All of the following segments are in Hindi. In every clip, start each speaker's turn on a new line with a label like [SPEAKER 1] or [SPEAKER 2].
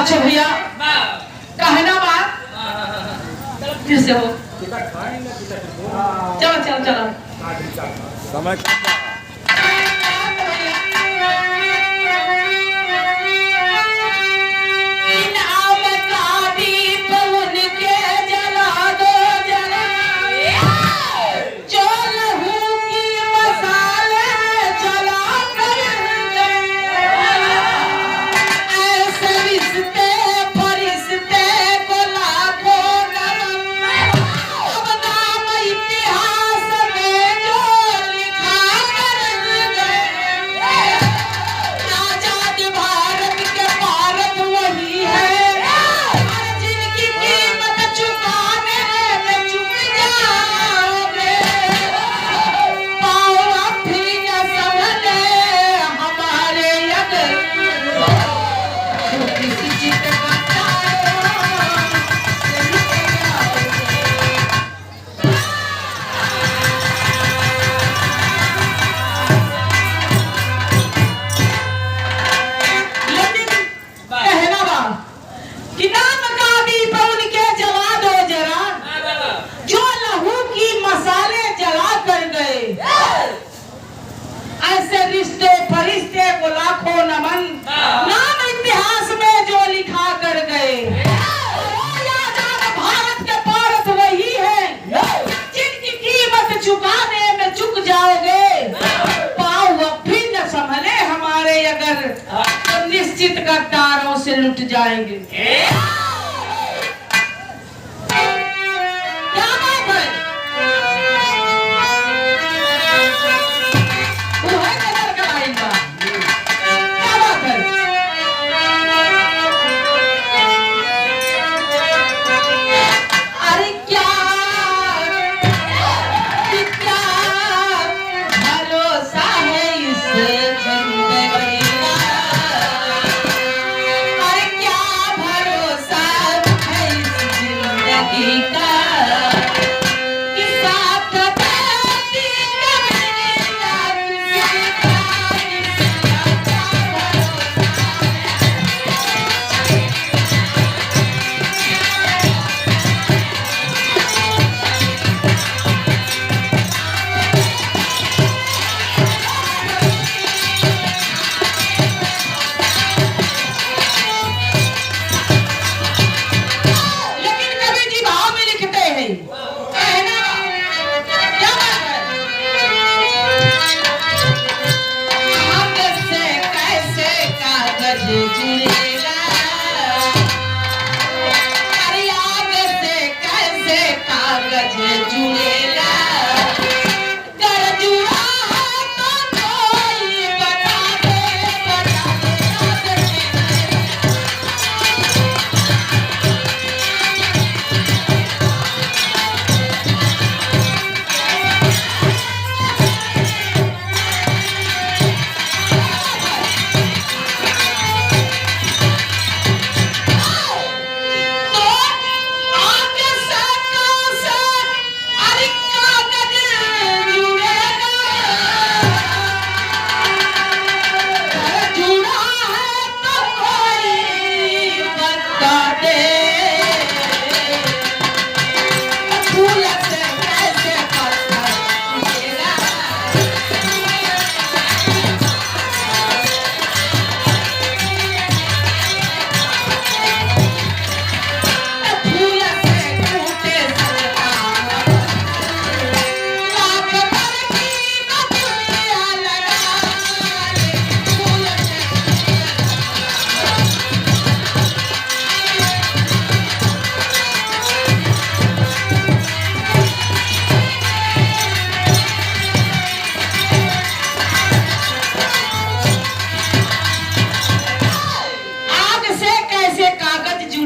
[SPEAKER 1] अच्छा भैया कहना बात फिर से हो। चलो चलो चलो
[SPEAKER 2] समय
[SPEAKER 1] रिश्ते फरिश्ते को लाखों नमन, नाम इतिहास में जो लिखा कर गए। भारत के पारस वही है जिनकी कीमत चुकाने में चुक जाओगे। पाँव अब भी न संभले हमारे अगर तो निश्चित गद्दारों से लुट जाएंगे।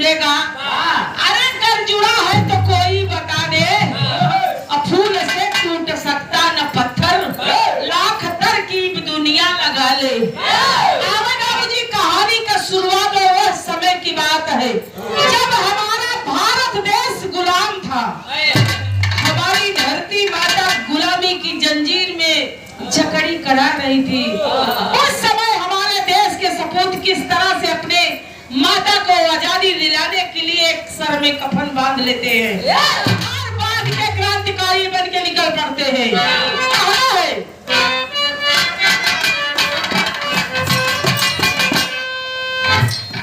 [SPEAKER 1] अरे कर जुड़ा है तो कोई बता दे। फूल से टूट सकता न पत्थर, लाख तरकीब दुनिया लगा ले। जी कहानी का शुरुआत उस समय की बात है जब हमारा भारत देश गुलाम था। हमारी धरती माता गुलामी की जंजीर में जकड़ी करा रही थी। उस समय हमारे देश के सपूत किस तरह से अपने माँ माता को आजादी दिलाने के लिए एक सर में कफन बांध लेते हैं और बांध के क्रांतिकारी बन के निकल पड़ते हैं। कहाँ है?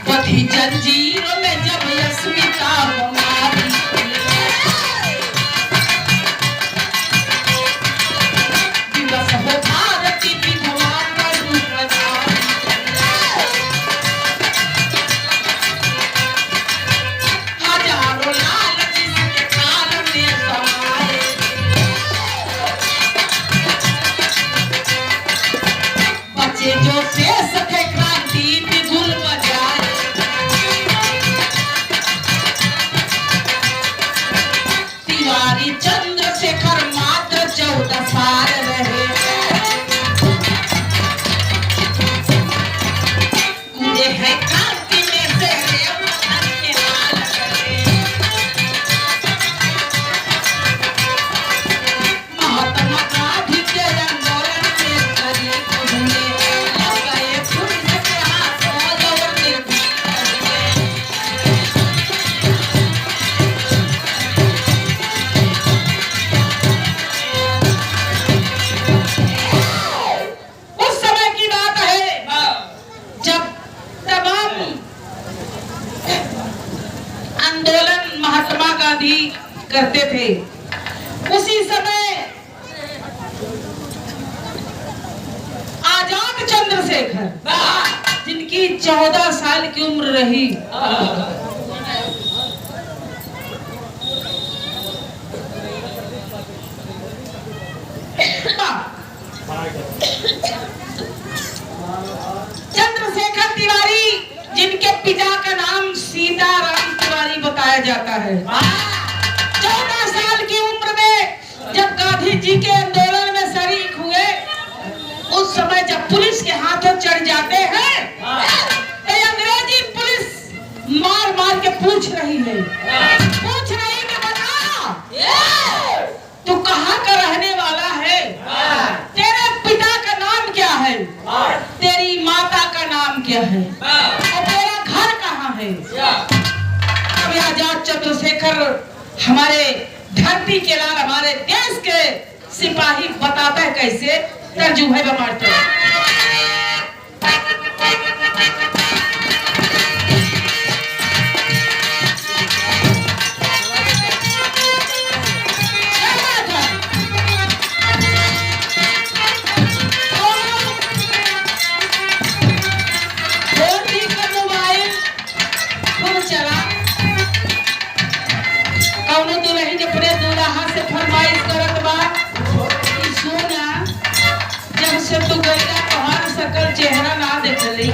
[SPEAKER 1] बधी जंजीरों में जब अस्मिता हमारी दिवस हो भारत की विधवा पर हजारों लाल जिसके काल में समाए बच्चे जो शेष थे क्रांति बिगुल बजाए तिवारी चंद्रशेखर मात्र 14 साल रहे कूदे हैं क्रांति में से रेवतन के लाल रहे महात्मा गांधी के आंदोलन में शरीक हुए लग गए पुलिस के हाथों और निर्भीक हुए उस समय की बात है जब तमाम आंदोलन महात्मा गांधी करते थे। उसी समय आजाद चंद्रशेखर जिनकी 14 साल की उम्र रही चंद्रशेखर तिवारी जिनके पिता का नाम सीताराम तिवारी बताया जाता है। 14 साल की उम्र में जब गांधी जी के आंदोलन में शरीक हुए उस समय जब पुलिस के हाथों चढ़ जाते हैं तो अंग्रेजी पुलिस मार मार के पूछ रही है कि बता तू कहाँ का रहने वाला है, तेरे पिता का नाम क्या है, तेरी माता का नाम क्या है और तेरा घर कहाँ है। अभी आजाद चंद्रशेखर हमारे धरती के लाल हमारे देश के सिपाही बताता है कैसे तर्जुमे मारते चेहरा ना देखली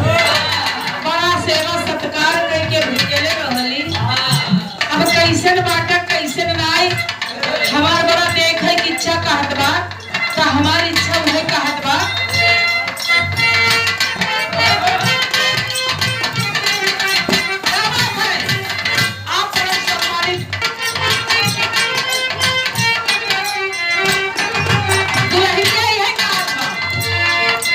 [SPEAKER 1] बड़ा सेवा सत्कार करके भूखेले रहली अब कैसन बाटा कैसन नाई हमार बड़ा देखे की इच्छा कहत बा तो हमारी इच्छा उहे कहत बा आप बड़ा सम्मानित दुल्हन के यही कहत बा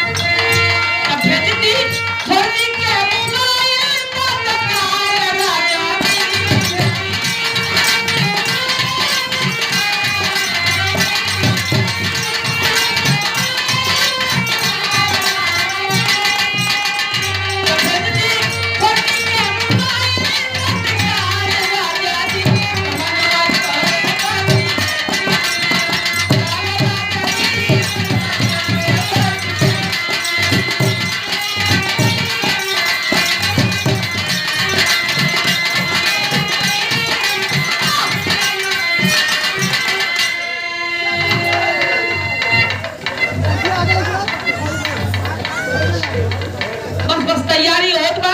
[SPEAKER 1] तैयारी होत बा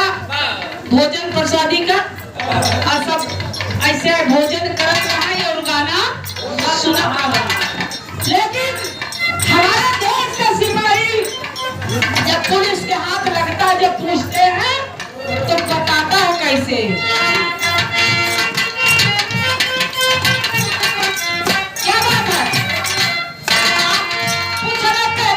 [SPEAKER 1] भोजन प्रसादी का और सब ऐसे भोजन करत रहा और गाना सुनत रहा। लेकिन हमारे देश का सिपाही जब पुलिस के हाथ लगता है जब पूछते हैं तो बताता है कैसे क्या बात है पूछ रहे थे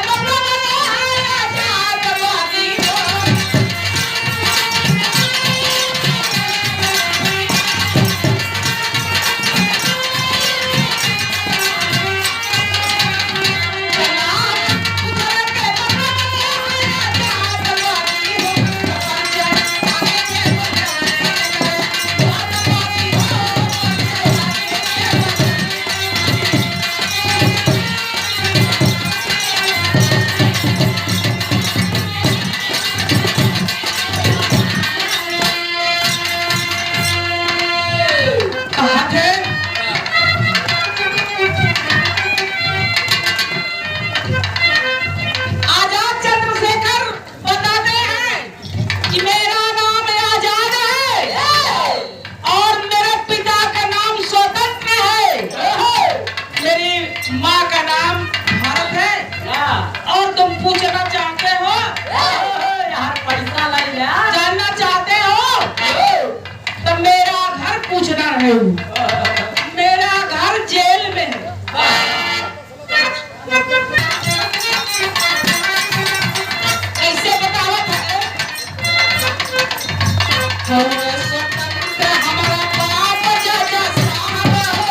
[SPEAKER 1] है वो। मेरा घर जेल में है। कैसे बतावत है? स्वतंत्र हमारा बाप जज साहब हो।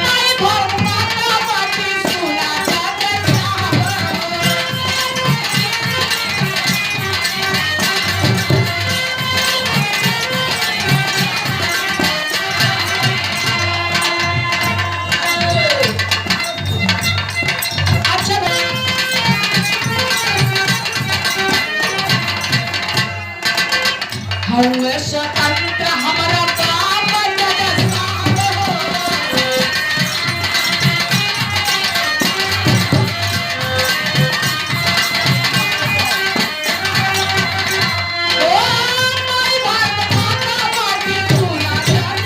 [SPEAKER 1] माई घर माता बाटी सुना जज साहब हो। अच्छा हवे स्वतंत्र हमारा बाप जज साहब हो। ओ माई भारत माता बाटी सुना जज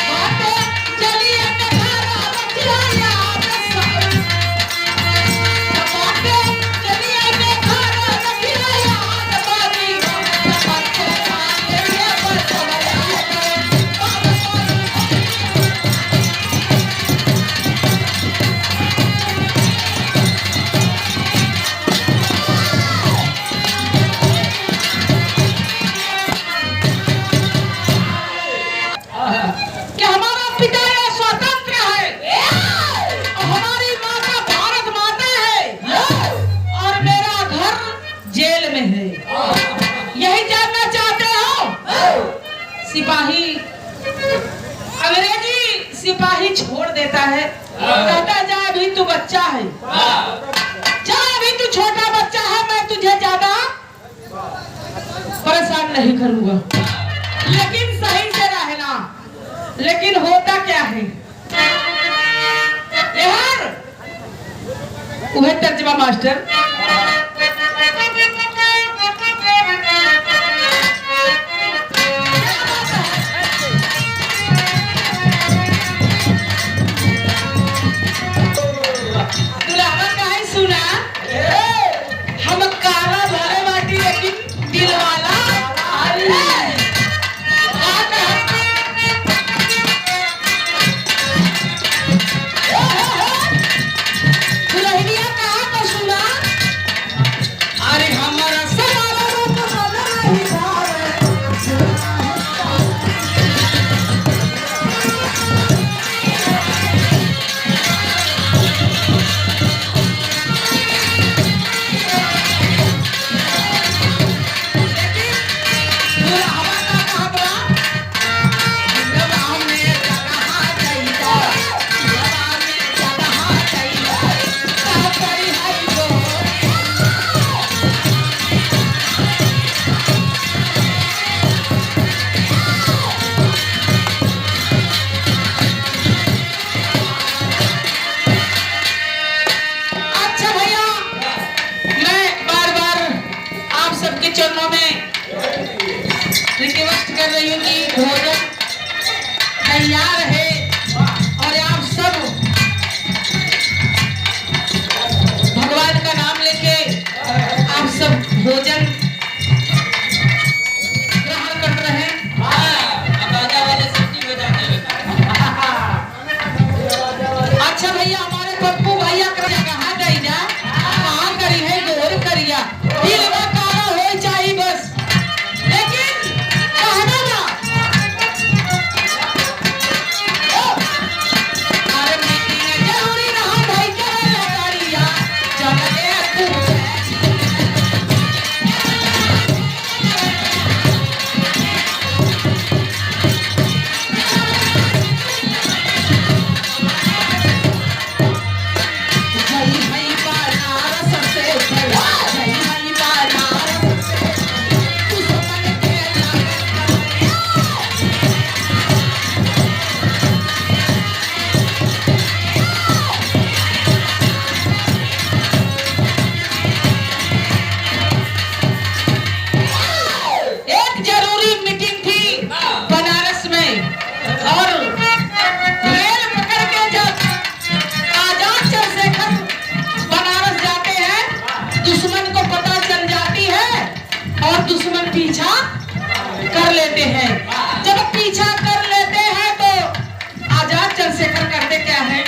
[SPEAKER 1] बाटे चलिए के घरा रखिया याद सब। बाटे चलिए के घरा रखिया याद बानी। बाटे मांगे ये बरसवला कि हमारा पिता ये स्वतंत्र है और हमारी माता भारत माता है और मेरा घर जेल में है। यही जानना चाहते हो? सिपाही अंग्रेजी सिपाही छोड़ देता है, कहता जा अभी तू बच्चा है, जा अभी तू छोटा बच्चा है, मैं तुझे ज्यादा परेशान नहीं करूंगा, लेकिन सही से रहना। लेकिन होता क्या है यार? वह तर्जमा मास्टर दुल्हा का ही सुना, हम काला भरे बाटी लेकिन दिल वाला दुल्हनिया कहा तो सुना। लेते हैं। जब पीछा कर लेते हैं तो आजाद चंद्रशेखर करते क्या है?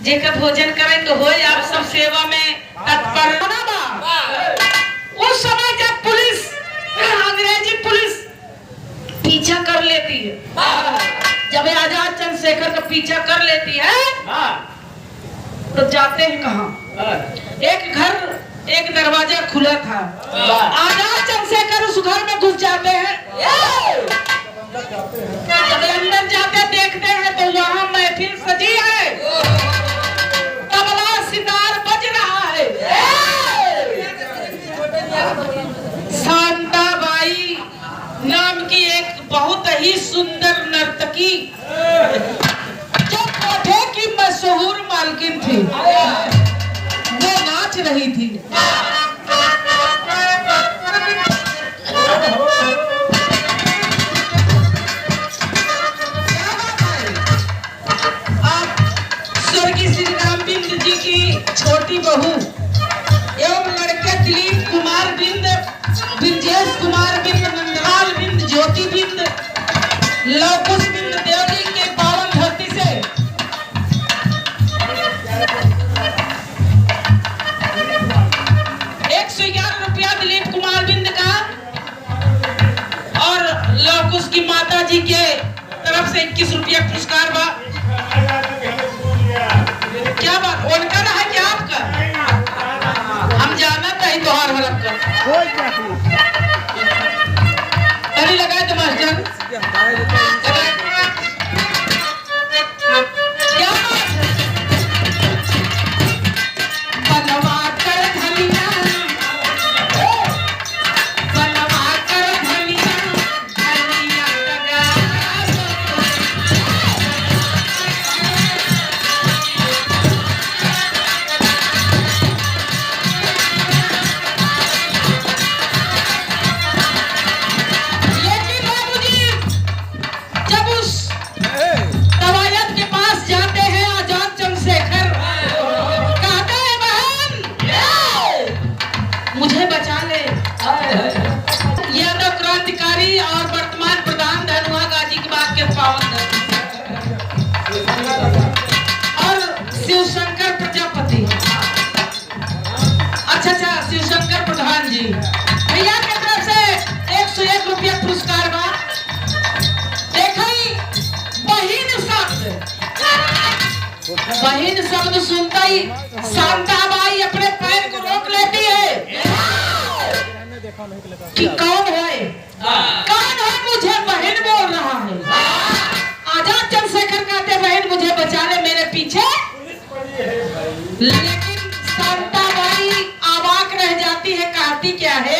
[SPEAKER 1] जेकर भोजन करे तो हो आप सब सेवा में तत्पर उस समय जब पुलिस अंग्रेजी पुलिस पीछा कर लेती है, जब आजाद चंद्रशेखर का पीछा कर लेती है तो जाते हैं कहाँ? एक घर एक दरवाजा खुला था, आजाद चंद्रशेखर उस घर में घुस जाते हैं। जब अंदर जाते देखते हैं तो वहाँ महफिल सजी है, तबला सितार बज रहा है। शांताबाई नाम की एक बहुत ही सुंदर नर्तकी जो कोठे की मशहूर मालकिन थी, वो नाच रही थी। छोटी बहू एवं लड़के दिलीप कुमार बिंद, ब्रजेश कुमार बिंद, नंदलाल बिंद, ज्योति बिंद, लवकुश बिंद देवरी के पावन धरती से ₹111 दिलीप कुमार बिंद का और लवकुश की माता जी के तरफ से ₹21 पुरस्कार बा। क्या बात उनका रहा क्या आपका? हम जाना चाहिए तोहार हरफ का तरी लगाए तो मास्टर क्या बात है? बनवा कर धनिया, बनवा कर धनिया, धनिया लगा शिवशंकर प्रधान जी भैया के तरफ से ₹101 पुरस्कार बा। देखई बहिन शब्द सुनता ही शांताबाई अपने पैर को रोक लेती है कि कौन है, कौन है मुझे बहन बोल रहा है। आजाद चंद्रशेखर कहते बहन मुझे बचा ले मेरे पीछे, लेकिन शांताबाई अवाक रह जाती है, कहती क्या है?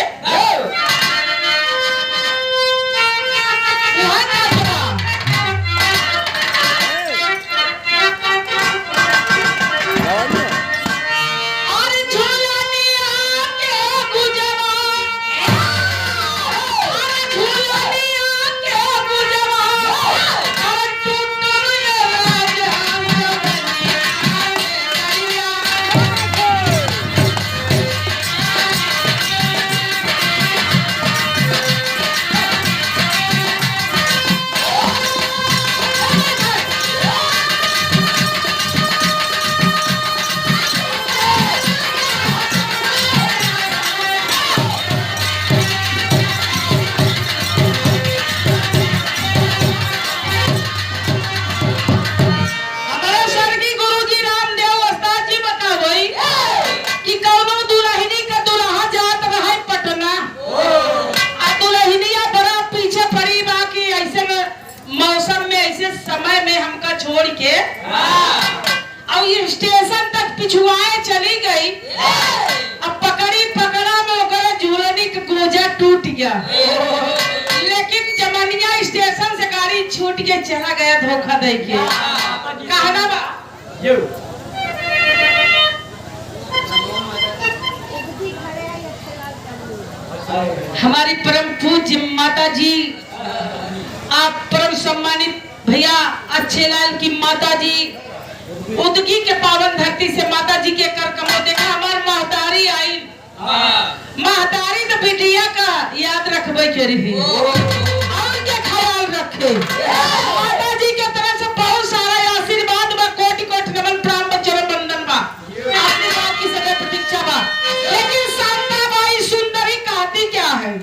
[SPEAKER 1] स्टेशन तक पिछुआए चली गई। अब पकड़ी पकड़ा में ओकरा झूलनी के गोजा टूट गया, लेकिन जमनिया स्टेशन से गाड़ी छूट के चला गया धोखा दे के। कहना बा हमारी परम पूज्य माता जी, आप परम सम्मानित भैया अच्छे लाल की माता जी, उदगी के पावन धरती से माता जी के कर कमो देखा हमार महतारी आई। महतारी तो बिटिया का याद रखबे करी और के ख्याल रखे। माता जी के तरफ से बहुत सारा आशीर्वाद बा, कोटि कोटि नमन प्रणाम बच्चों वंदन बा, आशीर्वाद की सदैव प्रतीक्षा बा। लेकिन शांताबाई सुंदरी कहती क्या है?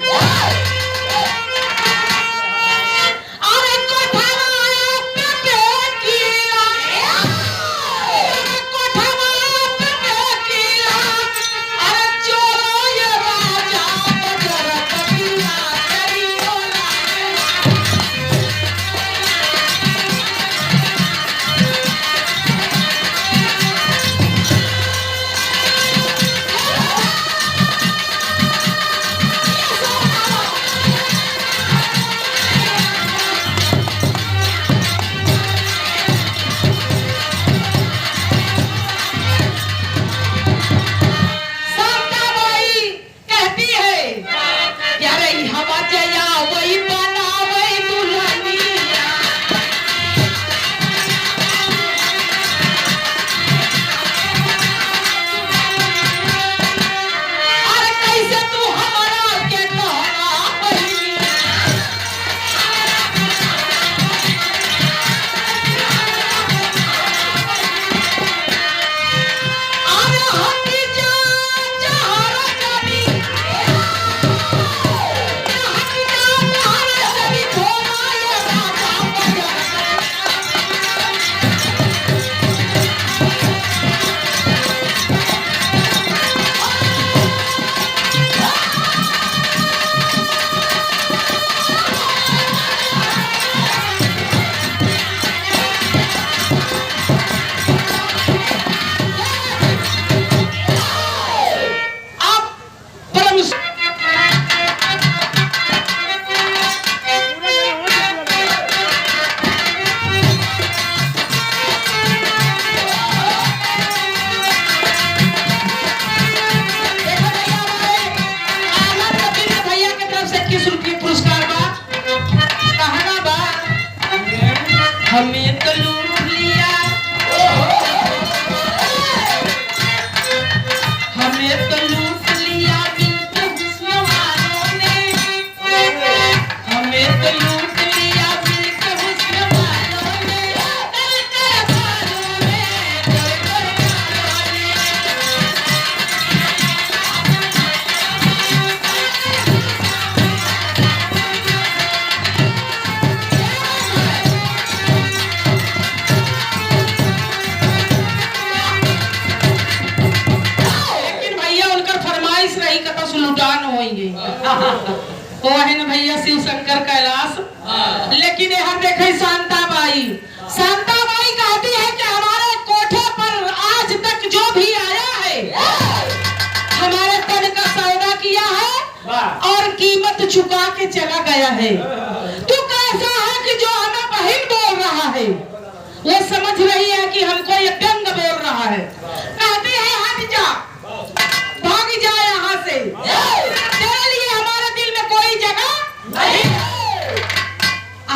[SPEAKER 1] हमें तो लूट लिया, हमें तो लूट लिया बिल्कुल हुस्न वालों ने, हमें तो लूट लिया बिल्कुल हुस्न वालों ने, कर कर वालों ने, कर कर वालों ने। लुटान होंगे वो है ना भैया शिव शंकर कैलाश। लेकिन यहाँ देखे शांताबाई, शांताबाई कहती है कि हमारे कोठे पर आज तक जो भी आया है हमारे तन का सौदा किया है और कीमत चुका के चला गया है। तू कैसा है कि जो हमें बहन बोल रहा है वो समझ रही है कि हमको ये व्यंग बोल रहा है। कहती है हट जा, भाग जा यहाँ से, तेरे लिए हमारे दिल में कोई जगह नहीं।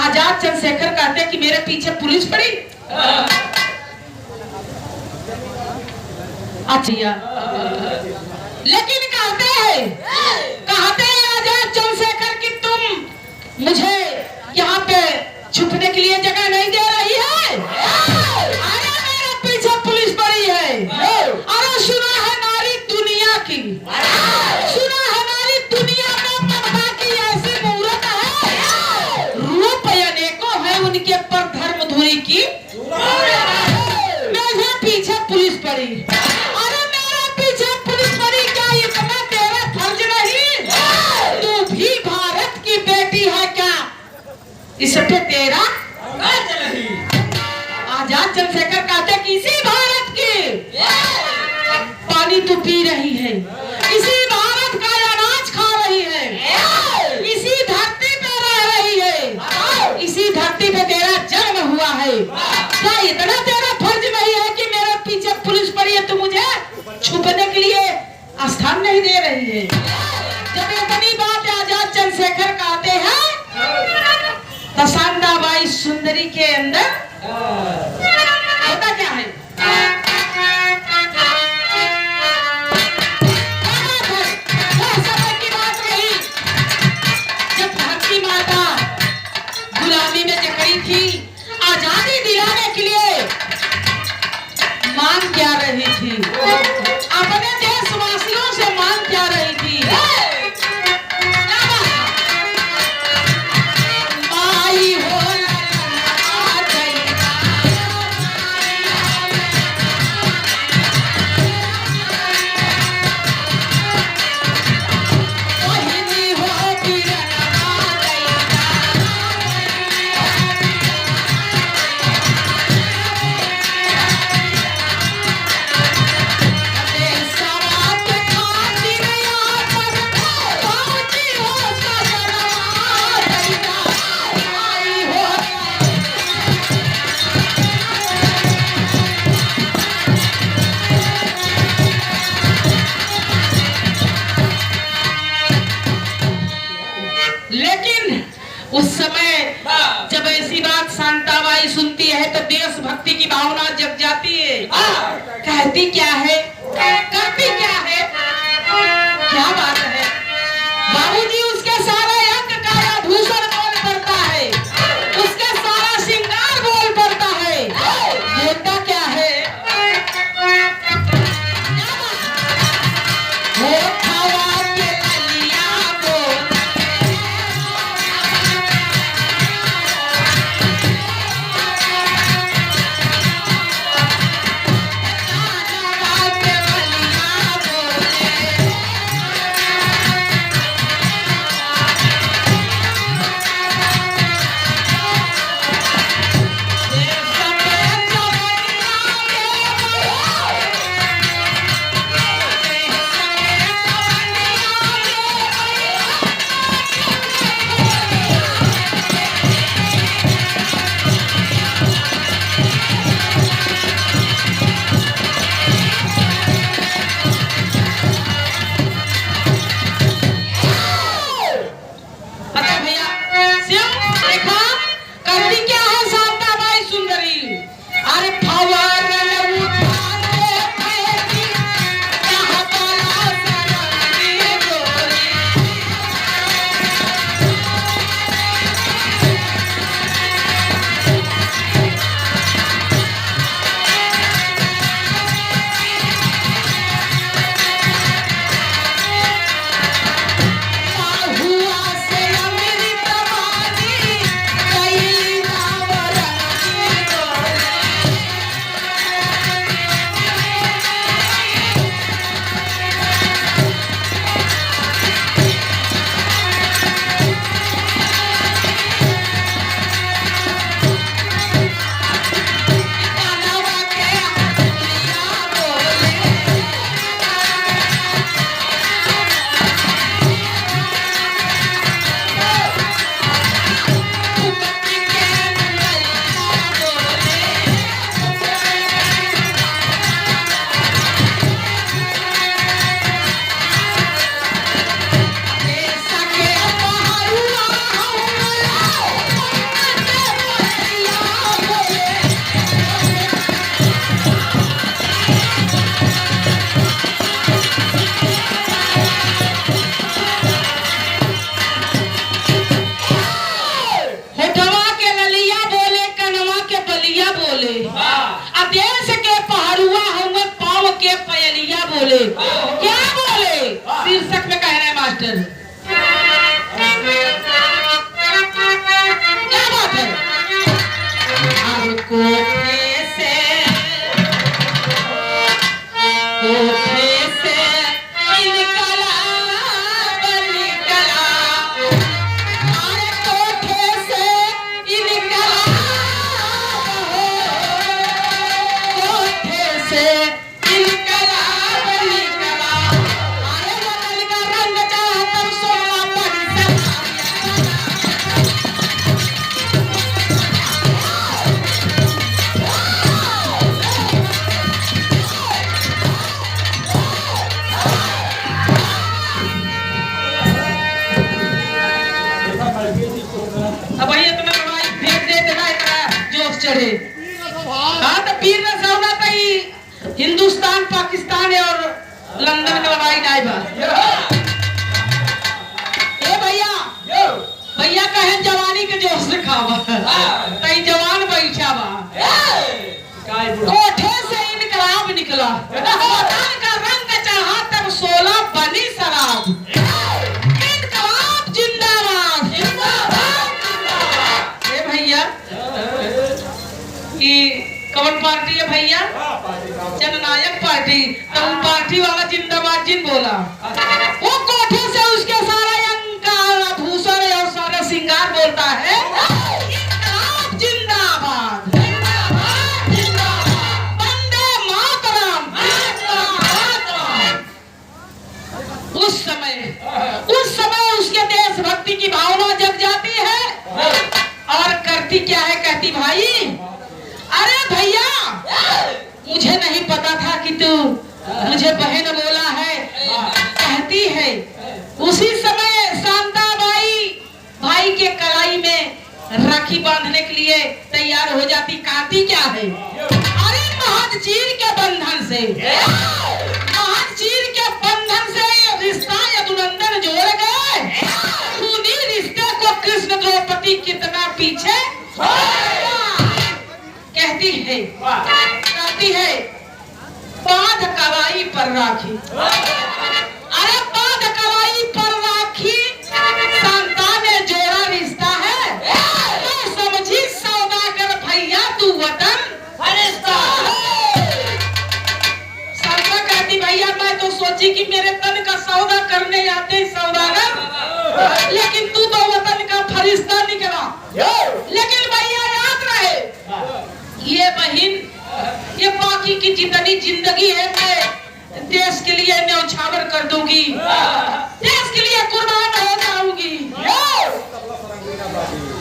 [SPEAKER 1] आजाद चंद्रशेखर कहते हैं कि मेरे पीछे पुलिस पड़ी। अच्छा लेकिन कहते हैं आजाद चंद्रशेखर कि तुम मुझे यहाँ पे छुपने के लिए जगह नहीं दे रही है। अरे मेरे पीछे पुलिस पड़ी है। अरे सुना है नारी दुनिया की, सुना है नारी दुनिया में ममता की ऐसी मूरत है, रूप अनेकों है उनके पर धर्म धुरी की। मेरे पीछे पुलिस पड़ी, अरे मेरे पीछे पुलिस पड़ी, क्या इतना तेरा फर्ज नहीं? तू भी भारत की बेटी है क्या? इस पे तेरा आजाद चंद्रशेखर कहते किसी भारत की पानी तू पी रही है, इसी भारत का अनाज खा रही है, इसी धरती पे रह रही है, इसी धरती पे तेरा जन्म हुआ है। क्या इतना तेरा फर्ज नहीं है कि मेरे पीछे पुलिस पड़ी है, तू मुझे छुपने के लिए स्थान नहीं दे रही है? जब इतनी बात आजाद चंद्रशेखर कहते हैं तो शांताबाई सुंदरी के अंदर होता क्या है? समय की बात रही जब धरती माता गुलामी में जकड़ी थी, आजादी दिलाने के लिए मांग क्या रही थी, अपने देशवासियों से मांग क्या रही थी? माई हो उस समय जब ऐसी बात शांताबाई सुनती है तो देशभक्ति की भावना जग जाती है। कहती क्या है, करती क्या है, क्या बात है? बाबूजी उसके सारे अंग का आभूषण बोल पड़ता है, उसके सारा श्रृंगार बोल पड़ता है, बोलता क्या है? बोले, क्या बोले? शीर्षक में कह रहे हैं मास्टर, क्या बात है? अब कोठे से निकला निकला, अरे कोठे से निकला, कोठे से निकला निकला। पाकिस्तान और लंदन का लड़ाई नहीं बा। ए भैया भैया कहे जवानी के जोश से खावा तई जवान बैठा बा। कोठे से इनकलाब निकला, वतन का रंग चाहा तब 16 बनी शराब। इनकलाब जिंदाबाद जिंदाबाद जिंदाबाद। ए भैया कि कौन पार्टी है भैया? जननायक पार्टी। तो उन पार्टी वाला जिंदाबाद जिन बोला, वो कोठे से उसके सारा अंकार आभूषण और सारा श्रृंगार बोलता है इनकलाब जिंदाबाद जिंदाबाद जिंदाबाद, वंदे मातरम मातरम। उस समय उसके देशभक्ति की भावना जग जाती है और करती क्या है? कहती भाई अरे भैया मुझे नहीं पता था कि तू मुझे बहन बोला है। कहती है उसी समय शांताबाई भाई के कलाई में राखी बांधने के लिए तैयार हो जाती। कहती क्या है? अरे महज चीर के बंधन से रिश्ता यदुनंदन जोड़ गए। उन्हीं रिश्ते को कृष्ण द्रौपदी कितना पीछे कहती है बांध कलाई पर राखी। अरे बांध कलाई पर राखी शांता ने जोड़ा रिश्ता है तो समझी सौदागर भैया तू वतन फरिश्ता। शांता कहती भैया मैं तो सोची कि मेरे तन का सौदा करने आते सौदागर, लेकिन तू तो वतन का फरिश्ता निकला। लेकिन भैया याद रहे ये बहन ये बाकी की जितनी जिंदगी है मैं देश के लिए न्यौछावर कर दूंगी, देश के लिए कुर्बान हो जाऊंगी।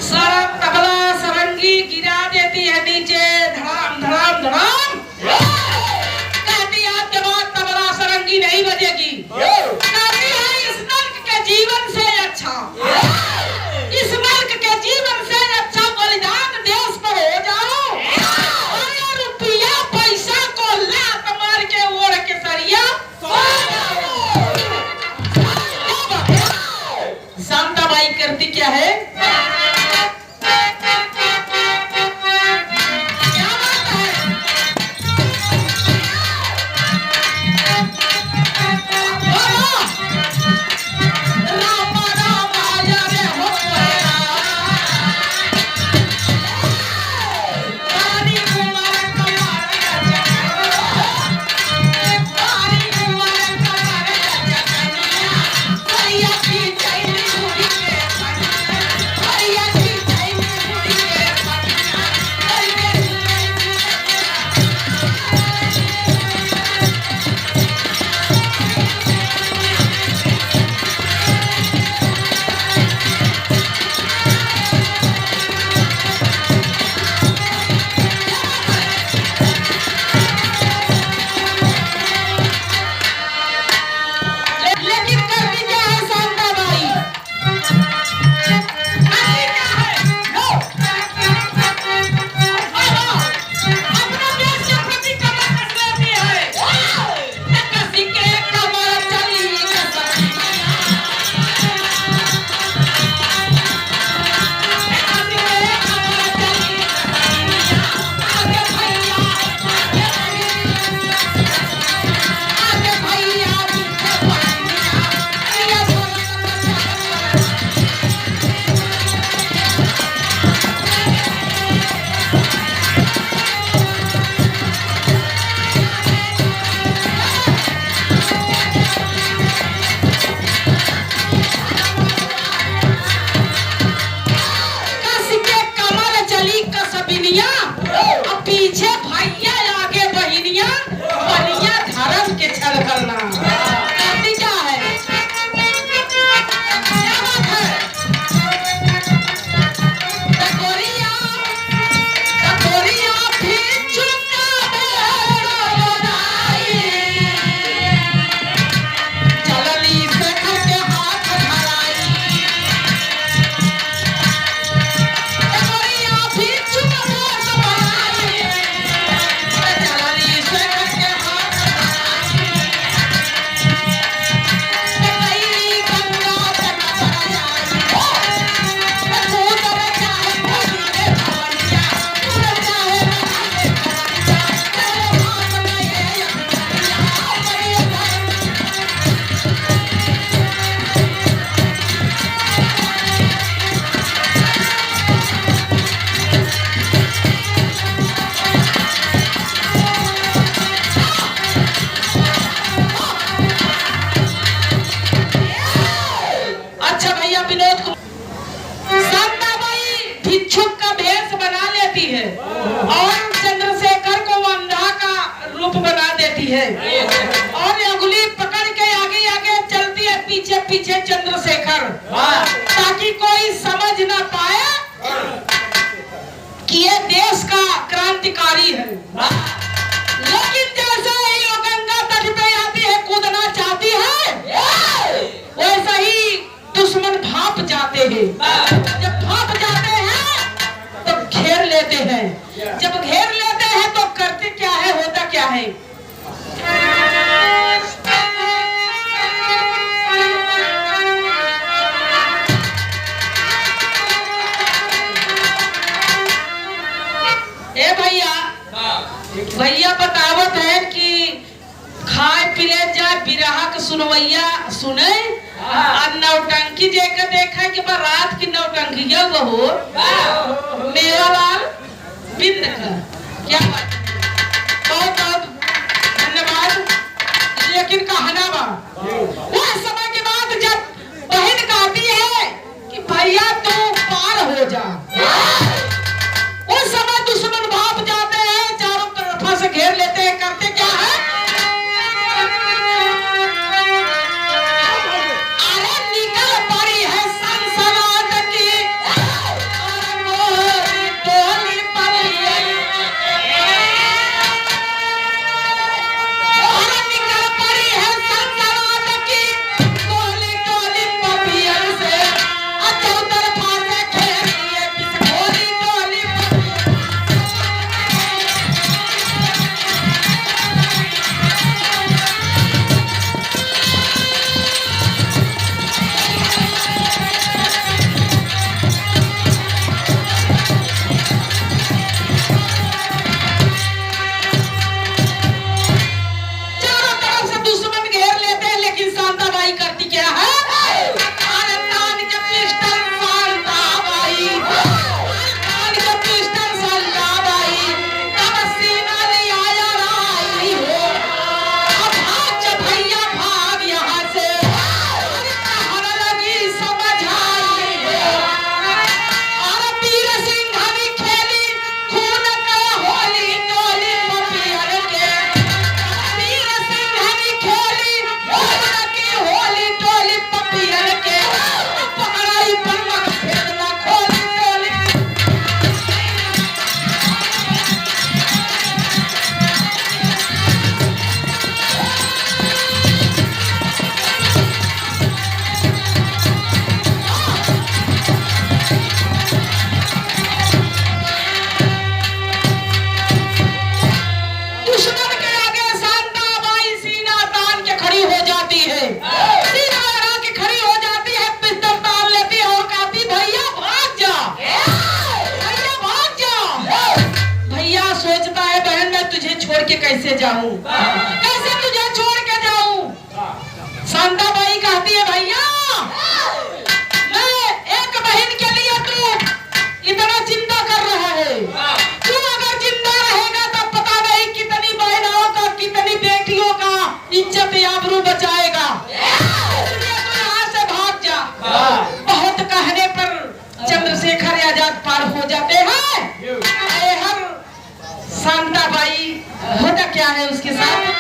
[SPEAKER 1] सारा तबला सरंगी गिरा देती है नीचे, धड़ाम धड़ाम धड़ाम। कहती आपके बाद तबला सरंगी नहीं बजेगी। कहती है इस नर्क के जीवन से अच्छा, इस नर्क के जीवन से अच्छा बलिदान देश पर हो जाओ। पैसा को लात मार के ओढ़ के सरिया शांताबाई करती क्या है? क्या बात है? और अंगुली पकड़ के आगे आगे चलती है, पीछे पीछे चंद्रशेखर, ताकि कोई समझ ना पाए कि ये देश का क्रांतिकारी है। लेकिन जैसे ही वो गंगा तट पे आती है, कूदना चाहती है, वैसा ही दुश्मन भाप जाते हैं। जब भाप जाते हैं तो घेर लेते हैं। जब घेर लेते हैं तो करते क्या है, होता क्या है? ए भैया, भैया बतावत है कि खाए पिले जाए बिरहा के सुनवैया सुने, और नौटंकी जेकर देखा कि रात की नौटंकिया वो हो मेरा लाल बिंद का क्या बात है? बहुत बहुत धन्यवाद। लेकिन कहना बा वह समय के बाद जब बहन कहती है कि भैया तू पार हो जा, उस समय दुश्मन भाप जाते हैं, चारों तरफा से घेर लेते हैं। करते क्या है? अरे निकल पड़ी है सनसनाट की मोरी टोली पलिया। अरे निकल पड़ी है सनसनाट की टोली पलिया से, चौतरफा से घेर लिए बिसखोरी टोली पलिया। चारों तरफ से दुश्मन घेर लेते हैं, लेकिन शांताबाई करती क्या है? अरे तान के पिस्टल शांताबाई, तान के पिस्टल शांताबाई, तब सीना लिया आई हो। अब भाग जा भैया भाग यहाँ से, अरे कहने लगी समझ आई हो। अरे वीर सिंघनी खेली खून का होली टोली पपियर के, वीर सिंघनी खेली खून की होली टोली पपियर के, पकड़ाई पलक फेरना खोली टोली। दुश्मन के आगे शांताबाई सीना तान के खड़ी हो जाती है, सीना लगा के खड़ी हो जाती है, पिस्टल तान लेती है और कहती भैया भाग जा, भैया भाग जा। भैया सोचता है बहन मैं तुझे छोड़ के कैसे जाऊं, कैसे तुझे छोड़ के जाऊं? शांताबाई कहती है भैया मैं एक बहन के लिए तू इतना चिंता कर रहा है, तू अगर जिंदा रहेगा तो पता नहीं कितनी बहनों का, कितनी बेटियों का इज्जत आबरू बचाएगा, इसलिए तू यहाँ से भाग जा। बहुत कहने पर चंद्रशेखर आजाद पार हो जाते हैं। हर शांताबाई होता क्या है उसके साथ?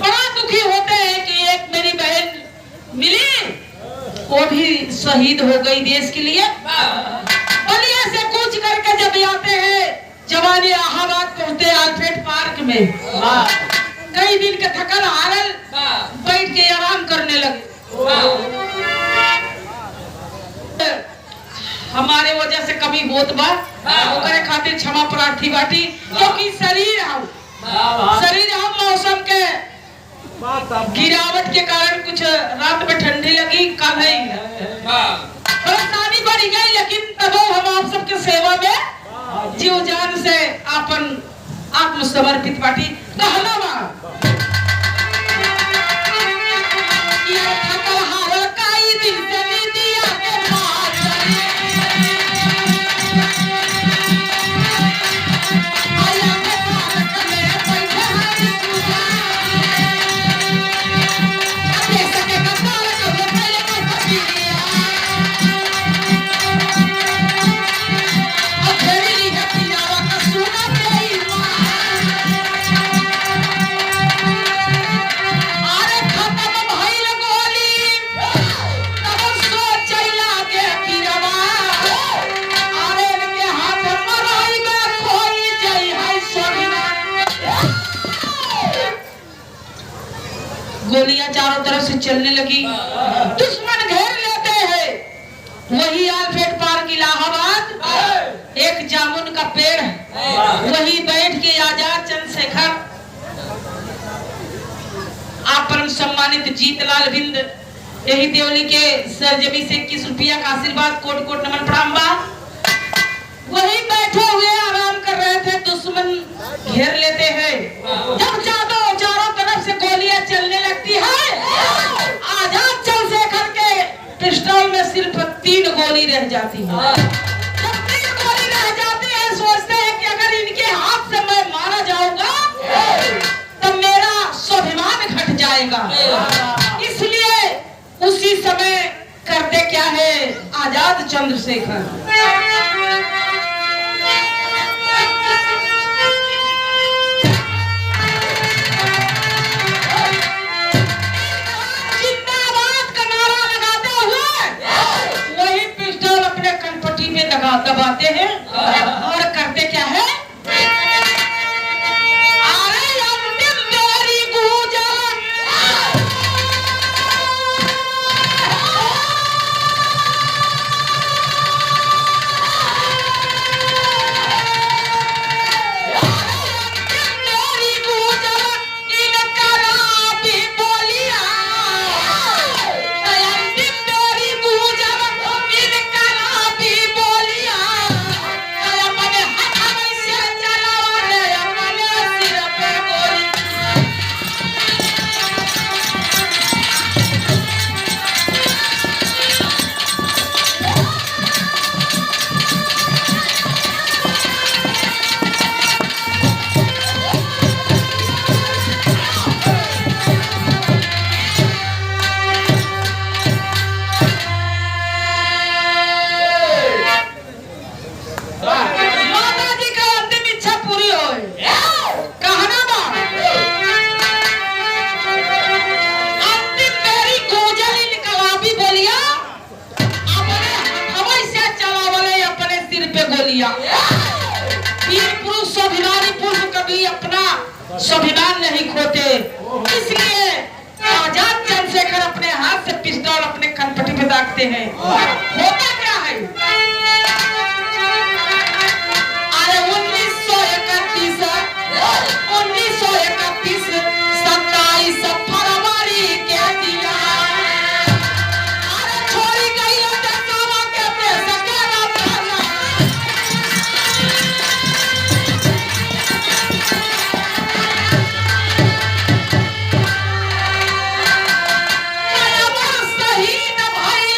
[SPEAKER 1] बड़ा दुखी होते हैं कि एक मेरी बहन मिली, वो भी शहीद हो गई देश के लिए। बलिया से कूच करके जब आते हैं जवानी इलाहाबाद पहुंचते अल्फ्रेड पार्क में, कई दिन के थकन हारल बैठ के आराम करने लगे। हमारे वजह से कभी होत बा ओकरे खातिर क्षमा प्रार्थी बाटी, क्योंकि शरीर हम मौसम के गिरावट के कारण कुछ रात में ठंडी लगी, कल है परेशानी बढ़ गई, लेकिन तब हम आप सबके सेवा में जीव जान से अपन आत्मसमर्पित बाटी। कहना बा गोलियां चारों तरफ से चलने लगी, दुश्मन घेर लेते हैं। वही अल्फ्रेड पार्क इलाहाबाद एक जामुन का पेड़ है, वही बैठ के आजाद चंद्रशेखर आप परम सम्मानित जीतलाल बिंद यही देवली के सरजमी से 21 रुपया का आशीर्वाद कोट कोट नमन प्रणाम बा। वही बैठे हुए आराम कर रहे थे, दुश्मन घेर लेते हैं। जब चारों तरफ से गोलियां चलने लगती है, आजाद चंद्रशेखर के पिस्टल में सिर्फ 3 गोली रह जाती है। जब 3 गोली रह जाती है, सोचते हैं कि अगर इनके हाथ से मैं मारा जाऊंगा तो मेरा स्वाभिमान घट जाएगा। इसलिए उसी समय करते क्या है आजाद चंद्रशेखर, दबाते हैं और करते क्या है, अरे अंतिम मेरी गुजर मेरी गुजर इनका नाम भी बोलिया, अंतिम मेरी गुजर इनका नाम भी बोलिया। वीर पुरुष स्वाभिमानी पुरुष कभी अपना स्वाभिमान नहीं खोते, इसलिए आजाद चंद्रशेखर अपने हाथ से पिस्तौल अपने कनपटी पे दागते हैं। होता क्या है, अरे 1931 27 फरवरी के दिया, अरे छोड़ी गई दशहरा के देश के शहीद भाई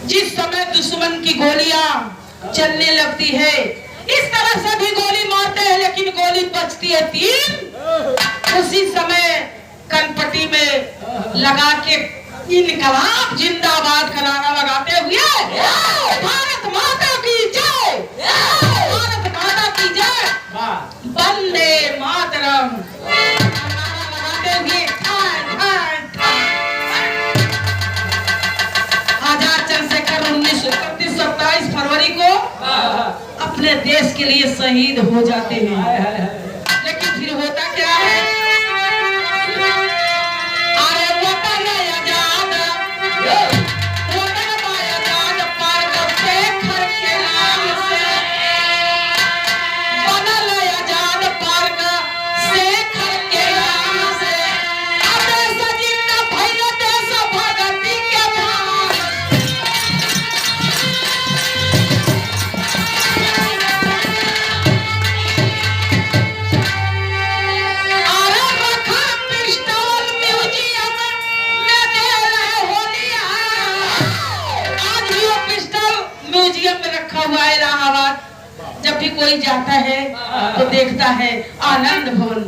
[SPEAKER 1] जिस समय दुश्मन की गोलियां चलने लगती है, इस तरह से भी गोली मारते हैं लेकिन गोली बचती है 3। उसी समय कनपट्टी में लगा के इनकलाब जिंदाबाद का नारा लगाते हुए भारत माता की जय, भारत माता की जय, वंदे मातरम नारा लगाते हुए आजाद चंद्रशेखर 1931 27 फरवरी को अपने देश के लिए शहीद हो जाते हैं। लेकिन फिर होता क्या है, अरे वतन आजाद, वतन आजाद पर शेखर के नाम से, बनल आजाद पर शेखर के नाम से, अब जिंदा भइल देश भगती के भाग। म्यूजियम में रखा हुआ है इलाहाबाद। जब भी कोई जाता है तो देखता है आनंद भवन।